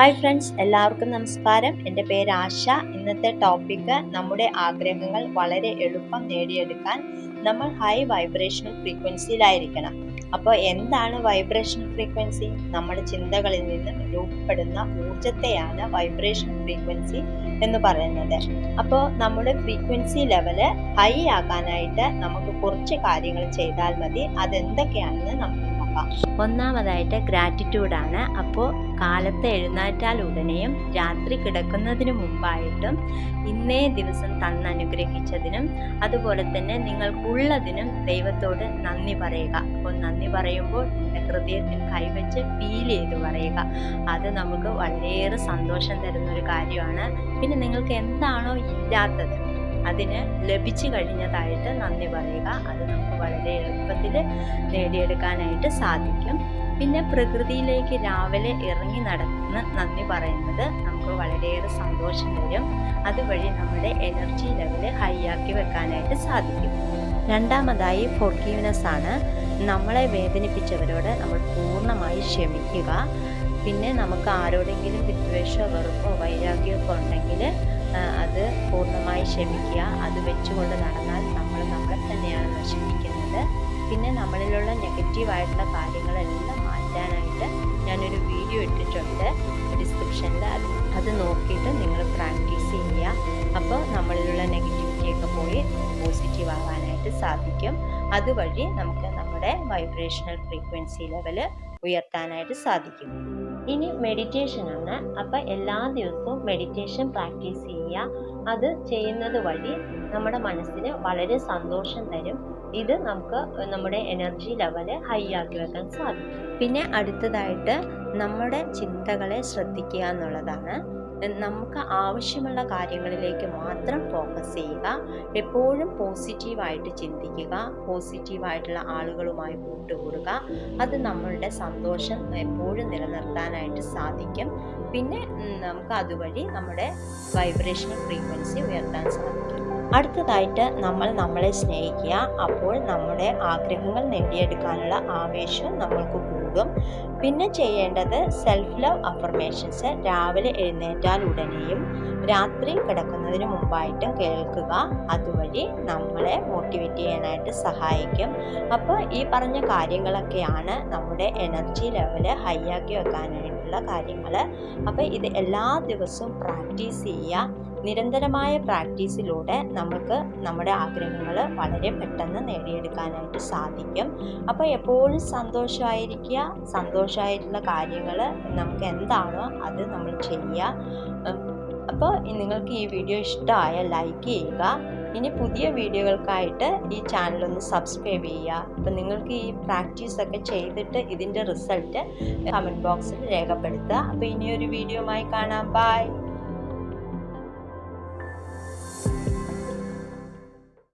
Hi friends, എല്ലാവർക്കും നമസ്കാരം. എൻ്റെ പേര് ആശ. ഇന്നത്തെ ടോപ്പിക്ക് നമ്മുടെ ആഗ്രഹങ്ങൾ വളരെ എളുപ്പം നേടിയെടുക്കാൻ നമ്മൾ ഹൈ വൈബ്രേഷണൽ ഫ്രീക്വൻസിയിലായിരിക്കണം. അപ്പോൾ എന്താണ് വൈബ്രേഷണൽ ഫ്രീക്വൻസി? നമ്മുടെ ചിന്തകളിൽ നിന്നും രൂപപ്പെടുന്ന ഊർജത്തെയാണ് വൈബ്രേഷണൽ ഫ്രീക്വൻസി എന്ന് പറയുന്നത്. അപ്പോൾ നമ്മുടെ ഫ്രീക്വൻസി ലെവല് ഹൈ ആക്കാനായിട്ട് നമുക്ക് കുറച്ച് കാര്യങ്ങൾ ചെയ്താൽ മതി. അതെന്തൊക്കെയാണെന്ന് നമുക്ക് നോക്കാം. ഒന്നാമതായിട്ട് ഗ്രാറ്റിറ്റ്യൂഡാണ്. അപ്പോൾ കാലത്ത് എഴുന്നേറ്റാൽ ഉടനെയും രാത്രി കിടക്കുന്നതിന് മുമ്പായിട്ടും ഇന്നേ ദിവസം തന്നനുഗ്രഹിച്ചതിനും അതുപോലെ തന്നെ നിങ്ങൾക്കുള്ളതിനും ദൈവത്തോട് നന്ദി പറയുക. അപ്പോൾ നന്ദി പറയുമ്പോൾ ഹൃദയത്തിൽ കൈവച്ച് ഫീൽ ചെയ്ത് പറയുക. അത് നമുക്ക് വളരെയേറെ സന്തോഷം തരുന്നൊരു കാര്യമാണ്. പിന്നെ നിങ്ങൾക്ക് എന്താണോ ഇല്ലാത്തത് അതിന് ലഭിച്ചു കഴിഞ്ഞതായിട്ട് നന്ദി പറയുക. അത് നമുക്ക് വളരെ എളുപ്പത്തിൽ നേടിയെടുക്കാനായിട്ട് സാധിക്കും. പിന്നെ പ്രകൃതിയിലേക്ക് രാവിലെ ഇറങ്ങി നടന്ന് നന്ദി പറയുന്നത് നമുക്ക് വളരെയേറെ സന്തോഷം തരും. അതുവഴി നമ്മുടെ എനർജി ലെവല് ഹൈ ആക്കി വെക്കാനായിട്ട് സാധിക്കും. രണ്ടാമതായി ഫോർഗീവ്നെസ് ആണ്. നമ്മളെ വേദനിപ്പിച്ചവരോട് നമ്മൾ പൂർണ്ണമായി ക്ഷമിക്കുക. പിന്നെ നമുക്ക് ആരോടെങ്കിലും വിദ്വേഷമോ വെറുപ്പോ വൈരാഗ്യമൊക്കെ ഉണ്ടെങ്കിൽ അത് പൂർണ്ണമായി ക്ഷമിക്കുക. അത് വെച്ചുകൊണ്ട് നടന്നാൽ നമ്മൾ നമ്മളെ തന്നെയാണ് നശിപ്പിക്കുന്നത്. പിന്നെ നമ്മളിലുള്ള നെഗറ്റീവായിട്ടുള്ള കാര്യങ്ങളെല്ലാം മാറ്റാനായിട്ട് ഞാനൊരു വീഡിയോ ഇട്ടിട്ടുണ്ട് ഡിസ്ക്രിപ്ഷനിൽ. അത് നോക്കിയിട്ട് നിങ്ങൾ പ്രാക്ടീസ് ചെയ്യുക. അപ്പോൾ നമ്മളിലുള്ള നെഗറ്റിവിറ്റിയൊക്കെ പോയി പോസിറ്റീവ് ആകാനായിട്ട് സാധിക്കും. അതുവഴി നമുക്ക് നമ്മുടെ വൈബ്രേഷണൽ ഫ്രീക്വൻസി ലെവല് ഉയർത്താനായിട്ട് സാധിക്കും. ഇനി മെഡിറ്റേഷൻ ആണ്. അപ്പം എല്ലാ ദിവസവും മെഡിറ്റേഷൻ പ്രാക്ടീസ് ചെയ്യുക. അത് ചെയ്യുന്നത് വഴി നമ്മുടെ മനസ്സിന് വളരെ സന്തോഷം തരും. ഇത് നമുക്ക് നമ്മുടെ എനർജി ലെവല് ഹൈ ആക്കി വെക്കാൻ സാധിക്കും. പിന്നെ അടുത്തതായിട്ട് നമ്മുടെ ചിന്തകളെ ശ്രദ്ധിക്കുക എന്നുള്ളതാണ്. നമുക്ക് ആവശ്യമുള്ള കാര്യങ്ങളിലേക്ക് മാത്രം ഫോക്കസ് ചെയ്യുക. എപ്പോഴും പോസിറ്റീവായിട്ട് ചിന്തിക്കുക. പോസിറ്റീവായിട്ടുള്ള ആളുകളുമായി കൂട്ടുകൂടുക. അത് നമ്മളുടെ സന്തോഷം എപ്പോഴും നിലനിർത്താനായിട്ട് സാധിക്കും. പിന്നെ നമുക്ക് അതുവഴി നമ്മുടെ വൈബ്രേഷണൽ ഫ്രീക്വൻസി ഉയർത്താൻ സാധിക്കും. അടുത്തതായിട്ട് നമ്മൾ നമ്മളെ സ്നേഹിക്കുക. അപ്പോൾ നമ്മുടെ ആഗ്രഹങ്ങൾ നേടിയെടുക്കാനുള്ള ആവേശം നമ്മൾക്ക് കൂടും. പിന്നെ ചെയ്യേണ്ടത് സെൽഫ് ലവ് അഫർമേഷൻസ് രാവിലെ എഴുന്നേറ്റാൽ ഉടനെയും രാത്രി കിടക്കുന്നതിന് മുമ്പായിട്ടും കേൾക്കുക. അതുവഴി നമ്മളെ മോട്ടിവേറ്റ് ചെയ്യാനായിട്ട് സഹായിക്കും. അപ്പോൾ ഈ പറഞ്ഞ കാര്യങ്ങളൊക്കെയാണ് നമ്മുടെ എനർജി ലെവല് ഹൈ ആക്കി വെക്കാനായിട്ടുള്ള കാര്യങ്ങൾ. അപ്പോൾ ഇത് എല്ലാ ദിവസവും പ്രാക്ടീസ് ചെയ്യുക. നിരന്തരമായ പ്രാക്ടീസിലൂടെ നമുക്ക് നമ്മുടെ ആഗ്രഹങ്ങൾ വളരെ പെട്ടെന്ന് നേടിയെടുക്കാനായിട്ട് സാധിക്കും. അപ്പോൾ എപ്പോഴും സന്തോഷമായിരിക്കുക. സന്തോഷമായിട്ടുള്ള കാര്യങ്ങൾ നമുക്ക് എന്താണോ അത് നമ്മൾ ചെയ്യുക. അപ്പോൾ നിങ്ങൾക്ക് ഈ വീഡിയോ ഇഷ്ടമായ ലൈക്ക് ചെയ്യുക. ഇനി പുതിയ വീഡിയോകൾക്കായിട്ട് ഈ ചാനലൊന്ന് സബ്സ്ക്രൈബ് ചെയ്യുക. അപ്പോൾ നിങ്ങൾക്ക് ഈ പ്രാക്ടീസൊക്കെ ചെയ്തിട്ട് ഇതിൻ്റെ റിസൾട്ട് കമൻറ്റ് ബോക്സിൽ രേഖപ്പെടുത്തുക. അപ്പോൾ ഇനിയൊരു വീഡിയോയുമായി കാണാം. ബൈ.